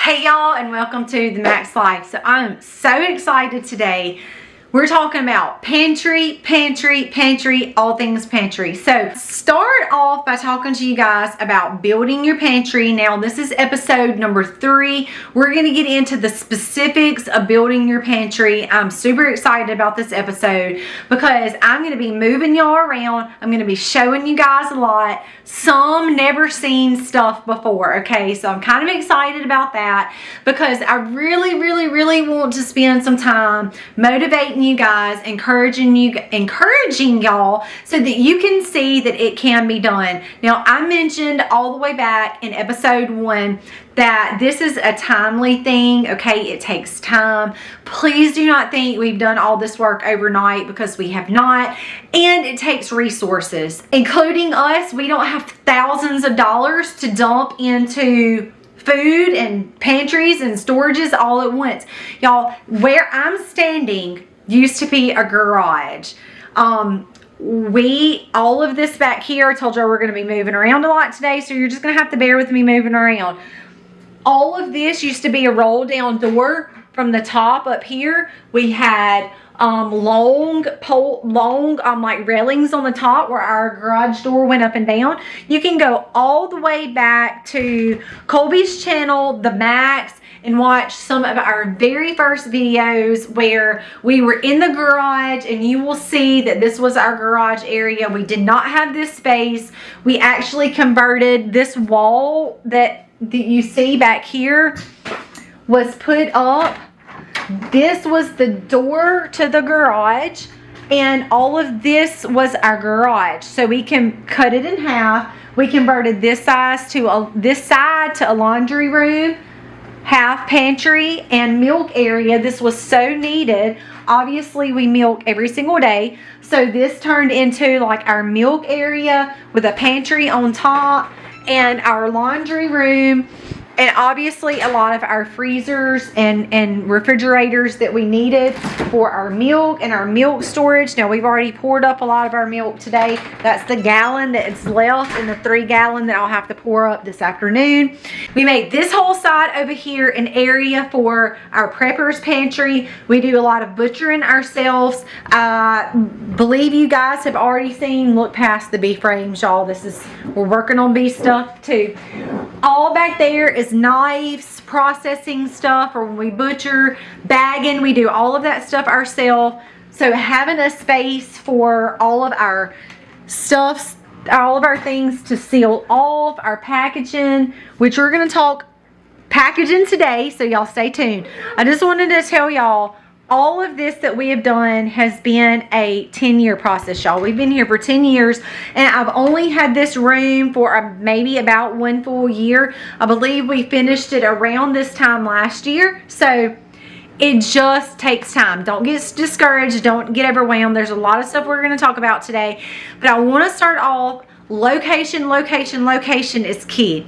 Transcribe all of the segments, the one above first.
Hey y'all, and welcome to the Max Life. So I'm so excited today. We're talking about pantry, all things pantry. So start off by talking to you guys about building your pantry. Now this is episode number 3. We're going to get into the specifics of building your pantry. I'm super excited about this episode because I'm going to be moving y'all around. I'm going to be showing you guys a lot. Some never seen stuff before, okay? So I'm kind of excited about that because I really want to spend some time motivating you guys, encouraging y'all so that you can see that it can be done. Now, I mentioned all the way back in episode 1 that this is a timely thing, okay? It takes time. Please do not think we've done all this work overnight, because we have not. And it takes resources, including us. We don't have thousands of dollars to dump into food and pantries and storages all at once. Y'all, where I'm standing used to be a garage. All of this back here, I told y'all we're going to be moving around a lot today, so you're just going to have to bear with me moving around. All of this used to be a roll down door. From the top up here, we had long like railings on the top where our garage door went up and down. You can go all the way back to Colby's channel, Themacs, and watch some of our very first videos where we were in the garage, and you will see that this was our garage area. We did not have this space. We actually converted this wall that you see back here was put up. This was the door to the garage, and all of this was our garage. So we can cut it in half. We converted this side to a laundry room, half pantry, and milk area. This was so needed. Obviously, we milk every single day, so this turned into like our milk area with a pantry on top and our laundry room, and obviously a lot of our freezers and refrigerators that we needed for our milk and our milk storage. Now, we've already poured up a lot of our milk today. That's the gallon that's left and the 3 gallon that I'll have to pour up this afternoon. We made this whole side over here an area for our preppers pantry. We do a lot of butchering ourselves. I believe you guys have already seen, look past the beef frames, y'all. We're working on beef stuff too. All back there is knives, processing stuff, or when we butcher, bagging, we do all of that stuff ourselves. So having a space for all of our stuffs, all of our things to seal off, our packaging, which we're going to talk packaging today, so y'all stay tuned. I just wanted to tell y'all, all of this that we have done has been a 10-year process, y'all. We've been here for 10 years, and I've only had this room for maybe about 1 full year. I believe we finished it around this time last year, so it just takes time. Don't get discouraged. Don't get overwhelmed. There's a lot of stuff we're going to talk about today, but I want to start off, location is key.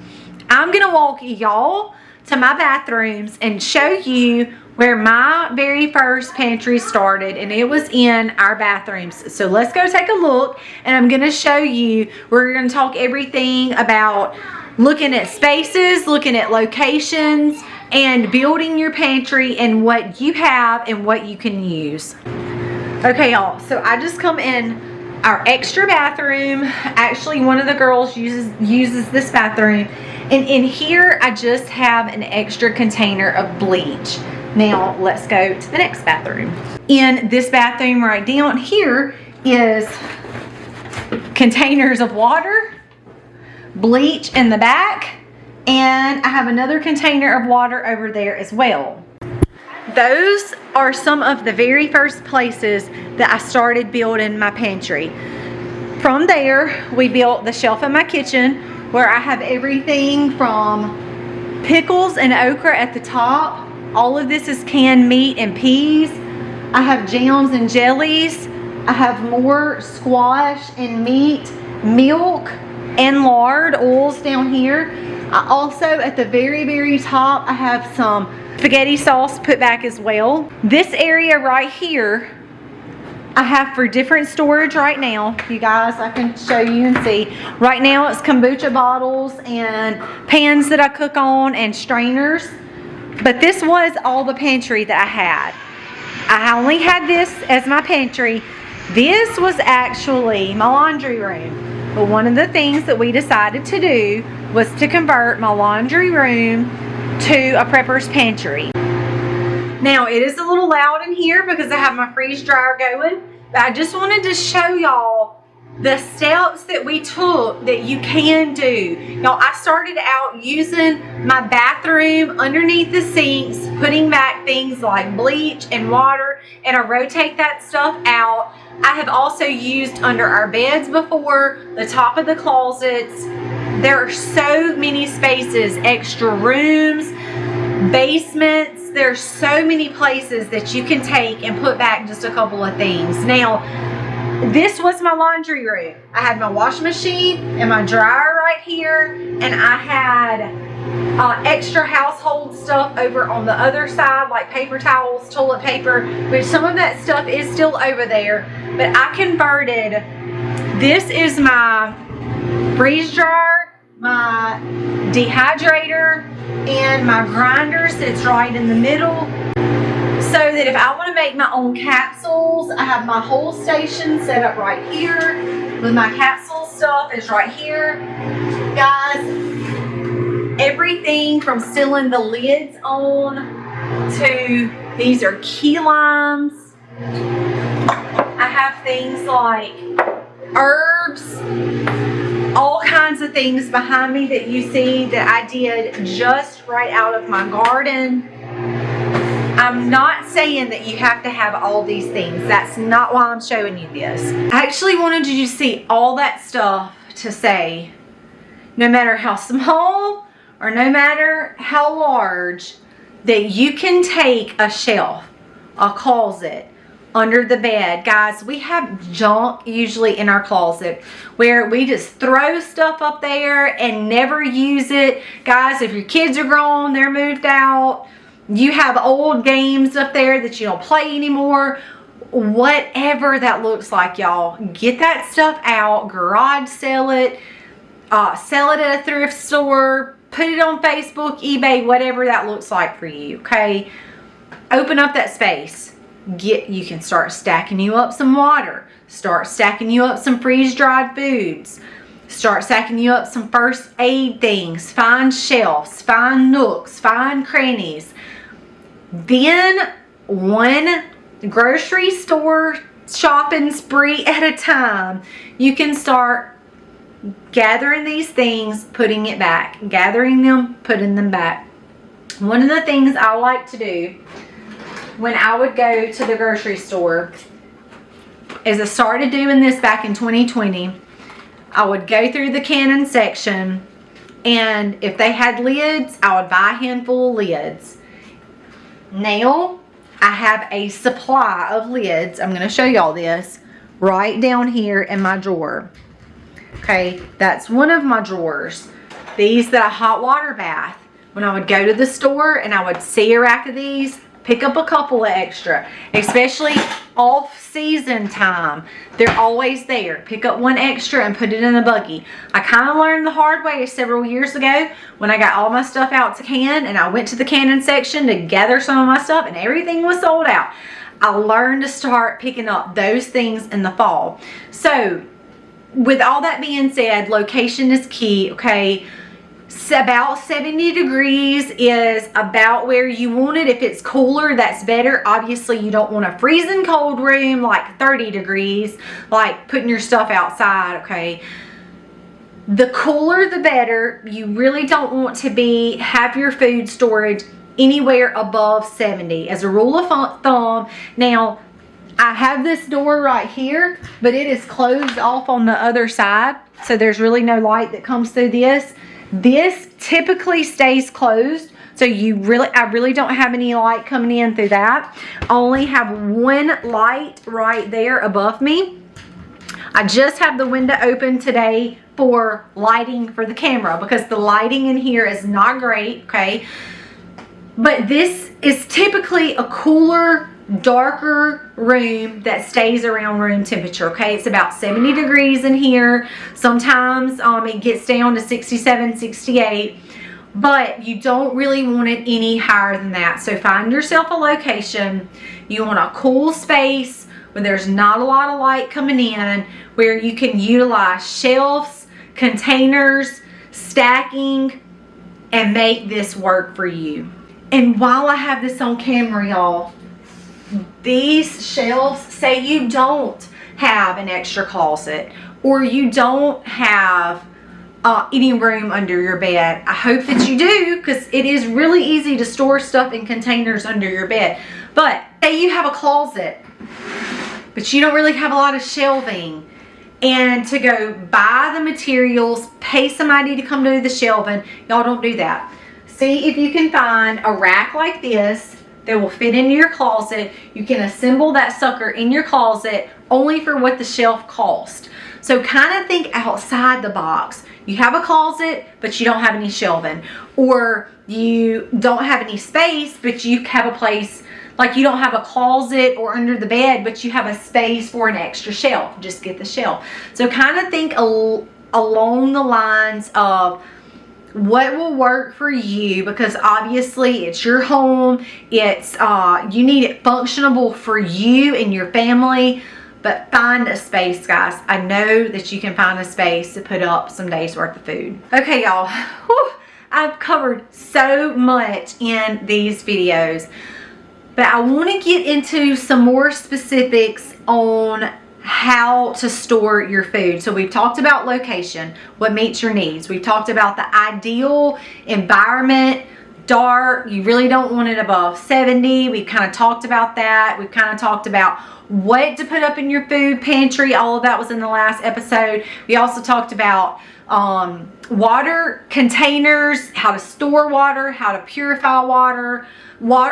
I'm going to walk y'all to my bathrooms and show you where my very first pantry started, and it was in our bathrooms. So let's go take a look, and I'm going to show you. We're going to talk everything about looking at spaces, looking at locations, and building your pantry and what you have and what you can use. Okay, y'all, so I just come in our extra bathroom. Actually, one of the girls uses this bathroom, and in here I just have an extra container of bleach. Now let's go to the next bathroom. In this bathroom right down here is containers of water, bleach in the back, and I have another container of water over there as well. Those are some of the very first places that I started building my pantry. From there, we built the shelf in my kitchen, where I have everything from pickles and okra at the top. All of this is canned meat and peas. I have jams and jellies. I have more squash and meat, milk and lard oils down here. I also, at the very top, I have some spaghetti sauce put back as well. This area right here I have for different storage right now. You guys, I can show you and see. Right now it's kombucha bottles and pans that I cook on and strainers. But this was all the pantry that I had. I only had this as my pantry. This was actually my laundry room. But one of the things that we decided to do was to convert my laundry room to a prepper's pantry. Now, it is a little loud in here because I have my freeze dryer going, but I just wanted to show y'all the steps that we took that you can do. Y'all, I started out using my bathroom underneath the sinks, putting back things like bleach and water, and I rotate that stuff out. I have also used under our beds before, the top of the closets. There are so many spaces, extra rooms, basements. There's so many places that you can take and put back just a couple of things. Now, this was my laundry room. I had my washing machine and my dryer right here, and I had extra household stuff over on the other side, like paper towels, toilet paper, which some of that stuff is still over there. But I converted, this is my freeze dryer, my dehydrator, and my grinder sits right in the middle. So that if I want to make my own capsules, I have my whole station set up right here with my capsule stuff is right here. Guys, everything from sealing the lids on to these are key limes. I have things like herbs, all kinds of things behind me that you see that I did just right out of my garden. I'm not saying that you have to have all these things. That's not why I'm showing you this. I actually wanted you to see all that stuff to say, no matter how small or no matter how large, that you can take a shelf, a closet, under the bed. Guys, we have junk usually in our closet where we just throw stuff up there and never use it. Guys, if your kids are grown, they're moved out, you have old games up there that you don't play anymore, whatever that looks like, y'all, get that stuff out, garage sell it at a thrift store, put it on Facebook, eBay, whatever that looks like for you, okay? Open up that space. You can start stacking you up some water, start stacking you up some freeze-dried foods, start stacking you up some first aid things, find shelves, find nooks, find crannies. Then one grocery store shopping spree at a time, you can start gathering these things, putting it back, gathering them, putting them back. One of the things I like to do when I would go to the grocery store is I started doing this back in 2020. I would go through the Canon section, and if they had lids, I would buy a handful of lids. Now, I have a supply of lids. I'm going to show y'all this right down here in my drawer. Okay, that's one of my drawers. These that I hot water bath. When I would go to the store and I would see a rack of these, pick up a couple of extra, especially off-season time. They're always there. Pick up one extra and put it in a buggy. I kind of learned the hard way several years ago when I got all my stuff out to can, and I went to the Canon section to gather some of my stuff, and everything was sold out. I learned to start picking up those things in the fall. So, with all that being said, location is key, okay? About 70 degrees is about where you want it. If it's cooler, that's better. Obviously, you don't want a freezing cold room like 30 degrees, like putting your stuff outside, okay? The cooler, the better. You really don't want to have your food storage anywhere above 70 as a rule of thumb. Now, I have this door right here, but it is closed off on the other side, so there's really no light that comes through this. This typically stays closed, so I really don't have any light coming in through that. I only have one light right there above me. I just have the window open today for lighting for the camera because the lighting in here is not great, okay? But this is typically a cooler, darker room that stays around room temperature, okay? It's about 70 degrees in here. Sometimes it gets down to 67, 68. but you don't really want it any higher than that. So find yourself a location. You want a cool space where there's not a lot of light coming in, where you can utilize shelves, containers, stacking, and make this work for you. And while I have this on camera, y'all, these shelves, say you don't have an extra closet or you don't have any room under your bed. I hope that you do, because it is really easy to store stuff in containers under your bed. But say you have a closet, but you don't really have a lot of shelving, and to go buy the materials, pay somebody to come do the shelving, y'all don't do that. See if you can find a rack like this that will fit into your closet. You can assemble that sucker in your closet only for what the shelf cost. So kind of think outside the box. You have a closet, but you don't have any shelving. Or you don't have any space, but you have a place, like you don't have a closet or under the bed, but you have a space for an extra shelf. Just get the shelf. So kind of think along the lines of what will work for you, because obviously it's your home. It's you need it functionable for you and your family. But find a space, guys. I know that you can find a space to put up some days worth of food. Okay, y'all. I've covered so much in these videos, but I want to get into some more specifics on how to store your food. So we've talked about location, what meets your needs. We've talked about the ideal environment, dark. You really don't want it above 70. We've kind of talked about that. We've kind of talked about what to put up in your food pantry. All of that was in the last episode. We also talked about water containers, how to store water, how to purify water,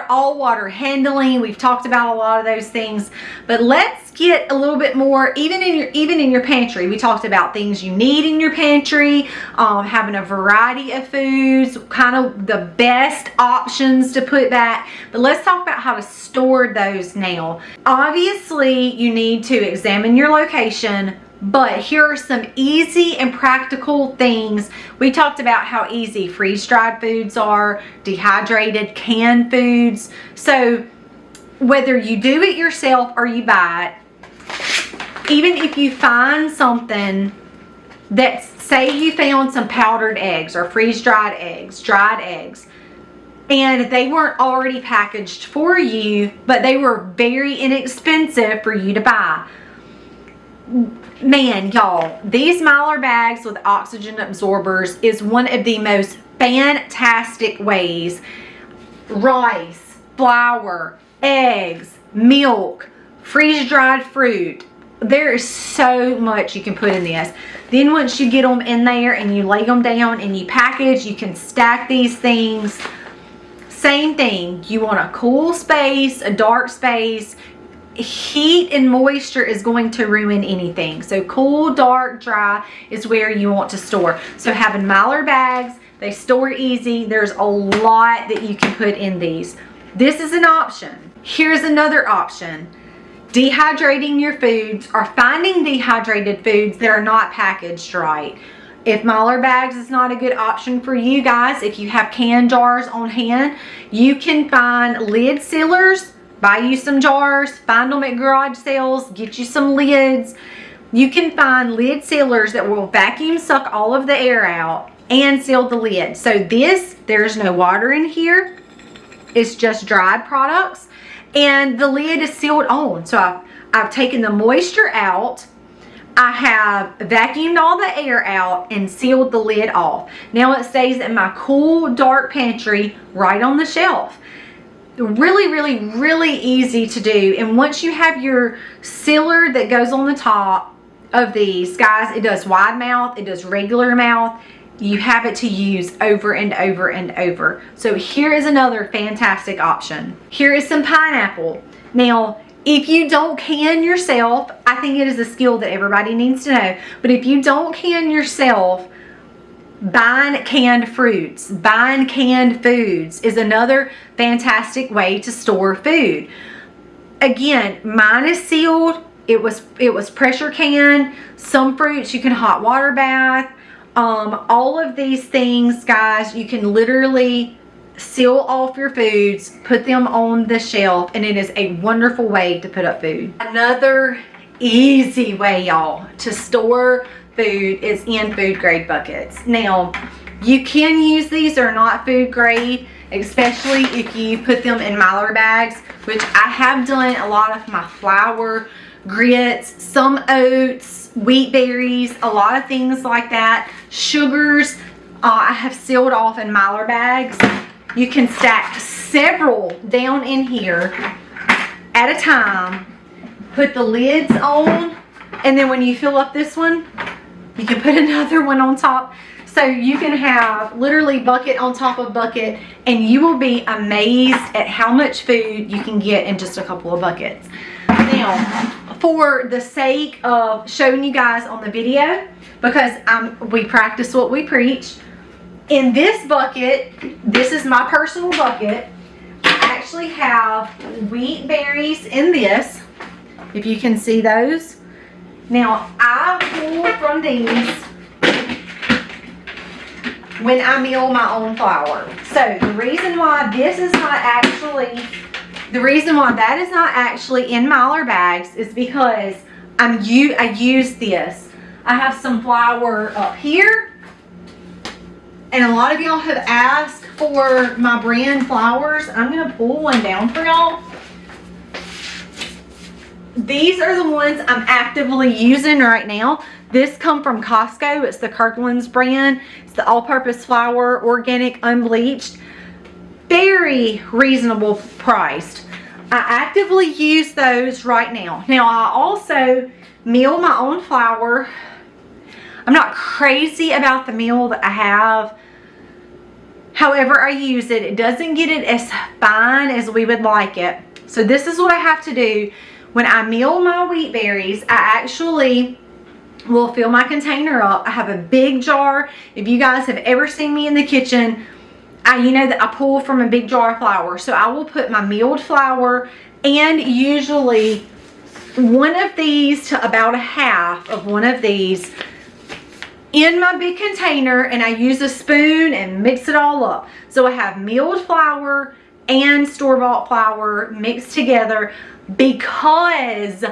all water handling. We've talked about a lot of those things, but let's get a little bit more, even in your pantry. We talked about things you need in your pantry, having a variety of foods, kind of the best options to put back. But let's talk about how to store those now. Obviously, you need to examine your location, but here are some easy and practical things. We talked about how easy freeze-dried foods are, dehydrated canned foods. So whether you do it yourself or you buy it, even if you find something that, say you found some powdered eggs or freeze-dried eggs, dried eggs, and they weren't already packaged for you, but they were very inexpensive for you to buy. Man, y'all, these Mylar bags with oxygen absorbers is one of the most fantastic ways. Rice, flour, eggs, milk, freeze-dried fruit. There is so much you can put in this. Then once you get them in there and you lay them down and you package, you can stack these things. Same thing. You want a cool space, a dark space. Heat and moisture is going to ruin anything. So cool, dark, dry is where you want to store. So having Mylar bags, they store easy. There's a lot that you can put in these. This is an option. Here's another option. Dehydrating your foods, or finding dehydrated foods that are not packaged right. If Mylar bags is not a good option for you guys, if you have canned jars on hand, you can find lid sealers. Buy you some jars, find them at garage sales, get you some lids. You can find lid sealers that will vacuum suck all of the air out and seal the lid. So this, there's no water in here. It's just dried products. And the lid is sealed on. So I've taken the moisture out. I have vacuumed all the air out and sealed the lid off. Now it stays in my cool, dark pantry right on the shelf. Really, really, really easy to do. And once you have your sealer that goes on the top of these, guys, it does wide mouth, it does regular mouth. You have it to use over and over and over. So here is another fantastic option. Here is some pineapple. Now, if you don't can yourself, I think it is a skill that everybody needs to know. But if you don't can yourself, buying canned fruits, buying canned foods is another fantastic way to store food. Again, mine is sealed. It was pressure canned. Some fruits you can hot water bath. All of these things, guys, you can literally seal off your foods, put them on the shelf, and it is a wonderful way to put up food. Another easy way, y'all, to store food is in food grade buckets. Now, you can use these, they're not food grade, especially if you put them in Mylar bags, which I have done a lot of my flour, grits, some oats, wheat berries, a lot of things like that. Sugars, I have sealed off in Mylar bags. You can stack several down in here at a time, put the lids on, and then when you fill up this one, you can put another one on top. So you can have literally bucket on top of bucket, and you will be amazed at how much food you can get in just a couple of buckets. Now, for the sake of showing you guys on the video, because we practice what we preach, in this bucket, this is my personal bucket, I actually have wheat berries in this, if you can see those. Now, I pull from these when I mill my own flour. So the reason why this is not actually, the reason why that is not actually in Mylar bags is because I use this. I have some flour up here, and a lot of y'all have asked for my brand flours. I'm gonna pull one down for y'all. These are the ones I'm actively using right now. This come from Costco. It's the Kirkland's brand. It's the all-purpose flour, organic, unbleached. Very reasonable priced. I actively use those right now. Now, I also mill my own flour. I'm not crazy about the mill that I have. However, I use it. It doesn't get it as fine as we would like it. So this is what I have to do. When I mill my wheat berries, I actually will fill my container up. I have a big jar. If you guys have ever seen me in the kitchen, you know that I pull from a big jar of flour. So I will put my milled flour and usually one of these to about a half of one of these in my big container, and I use a spoon and mix it all up. So I have milled flour and store-bought flour mixed together, because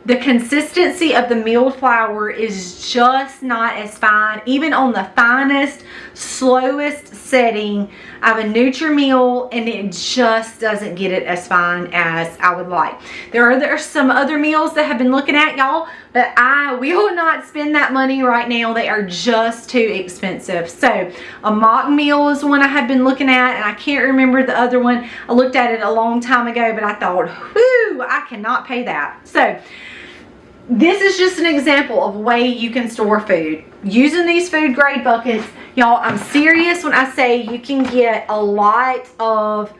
the consistency of the milled flour is just not as fine. Even on the finest, slowest setting, I have a Nutri-Mill, and it just doesn't get it as fine as I would like. There are some other meals that have been looking at, y'all, but I will not spend that money right now. They are just too expensive. So a mock meal is one I have been looking at, and I can't remember the other one. I looked at it a long time ago, but I thought, whoo, I cannot pay that. So this is just an example of a way you can store food using these food grade buckets. Y'all, I'm serious when I say you can get a lot of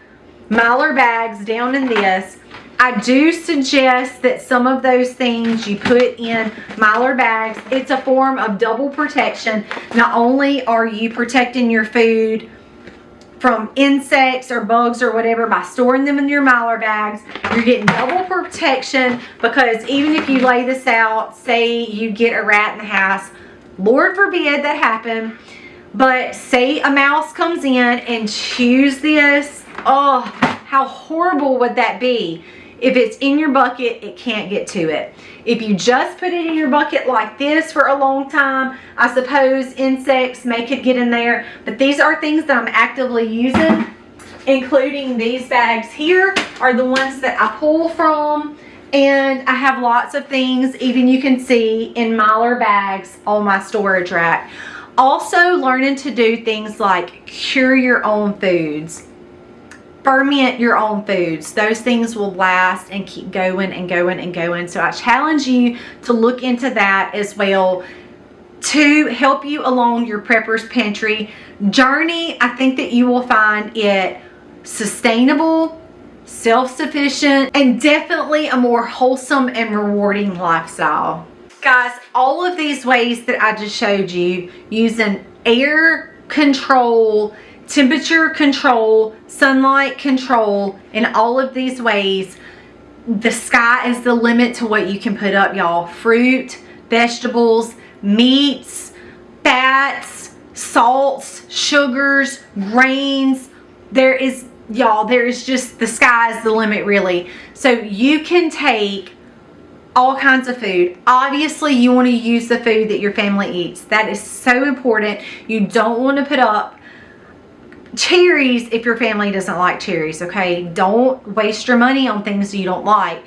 Mylar bags down in this. I do suggest that some of those things you put in Mylar bags. It's a form of double protection. Not only are you protecting your food from insects or bugs or whatever by storing them in your Mylar bags, you're getting double protection, because even if you lay this out, say you get a rat in the house, Lord forbid that happen, but say a mouse comes in and chews this, oh, how horrible would that be? If it's in your bucket, it can't get to it. If you just put it in your bucket like this for a long time, I suppose insects could get in there. But these are things that I'm actively using, including these bags here are the ones that I pull from. And I have lots of things, even you can see in Mylar bags on my storage rack. Also learning to do things like cure your own foods. Ferment your own foods. Those things will last and keep going and going and going. So I challenge you to look into that as well to help you along your prepper's pantry journey. I think that you will find it sustainable, self-sufficient, and definitely a more wholesome and rewarding lifestyle. Guys, all of these ways that I just showed you, using air control, temperature control, sunlight control, in all of these ways, the sky is the limit to what you can put up, y'all. Fruit, vegetables, meats, fats, salts, sugars, grains. There is, y'all, there is just, the sky is the limit, really. So you can take all kinds of food. Obviously, you want to use the food that your family eats. That is so important. You don't want to put up cherries if your family doesn't like cherries, okay? Don't waste your money on things you don't like.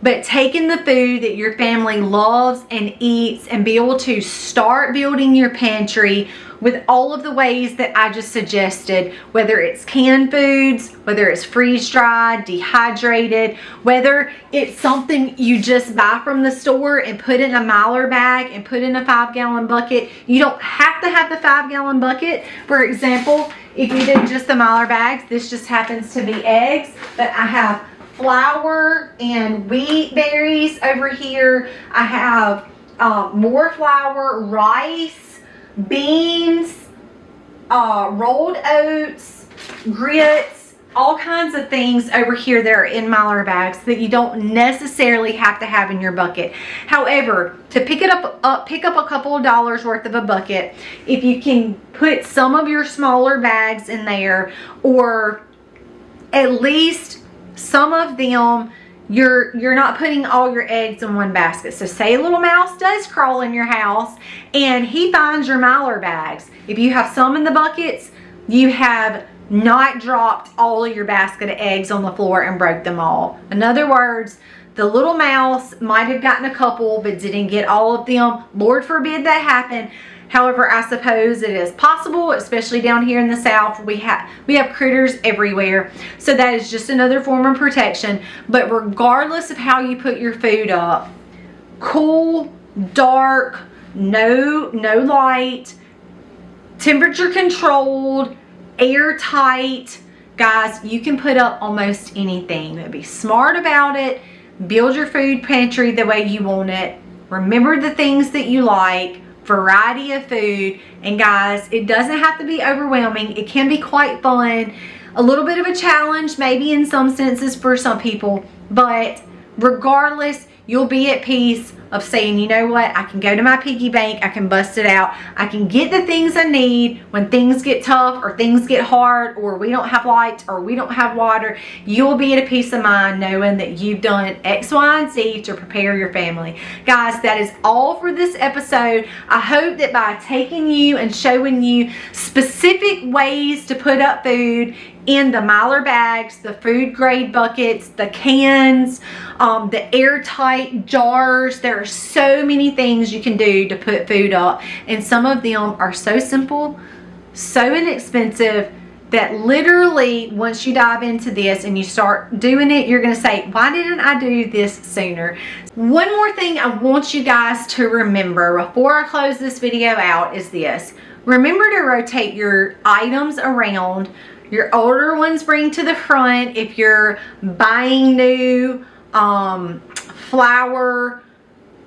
But taking the food that your family loves and eats and be able to start building your pantry with all of the ways that I just suggested, whether it's canned foods, whether it's freeze-dried, dehydrated, whether it's something you just buy from the store and put in a Mylar bag and put in a 5-gallon bucket. You don't have to have the 5-gallon bucket. For example, if you do just the Mylar bags, this just happens to be eggs, but I have flour and wheat berries over here. I have more flour, rice, beans, rolled oats, grits, all kinds of things over here that are in Mylar bags that you don't necessarily have to have in your bucket. However, to pick up a couple of dollars worth of a bucket, if you can put some of your smaller bags in there, or at least some of them, you're not putting all your eggs in one basket. So say a little mouse does crawl in your house and he finds your Mylar bags. If you have some in the buckets, you have not dropped all of your basket of eggs on the floor and broke them all. In other words, the little mouse might have gotten a couple but didn't get all of them. Lord forbid that happen. However, I suppose it is possible, especially down here in the South. We have critters everywhere. So that is just another form of protection. But regardless of how you put your food up, cool, dark, no light, temperature controlled, airtight, guys, you can put up almost anything. But be smart about it. Build your food pantry the way you want it. Remember the things that you like. Variety of food. And guys, it doesn't have to be overwhelming. It can be quite fun, a little bit of a challenge maybe in some senses for some people, but regardless, you'll be at peace of saying, you know what, I can go to my piggy bank, I can bust it out, I can get the things I need when things get tough or things get hard or we don't have lights or we don't have water. You'll be at a peace of mind knowing that you've done X, Y, and Z to prepare your family. Guys, that is all for this episode. I hope that by taking you and showing you specific ways to put up food in the Mylar bags, the food grade buckets, the cans, the airtight jars. There are so many things you can do to put food up, and some of them are so simple, so inexpensive, that literally once you dive into this and you start doing it, you're gonna say, why didn't I do this sooner? One more thing I want you guys to remember before I close this video out is this. Remember to rotate your items around. Your older ones bring to the front. If you're buying new flour,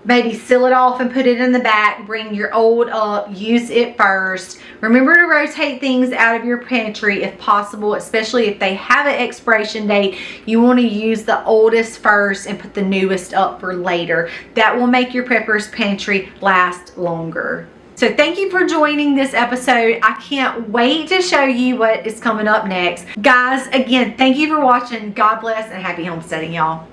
maybe seal it off and put it in the back. Bring your old up, use it first. Remember to rotate things out of your pantry if possible, especially if they have an expiration date. You want to use the oldest first and put the newest up for later. That will make your prepper's pantry last longer. So thank you for joining this episode. I can't wait to show you what is coming up next. Guys, again, thank you for watching. God bless and happy homesteading, y'all.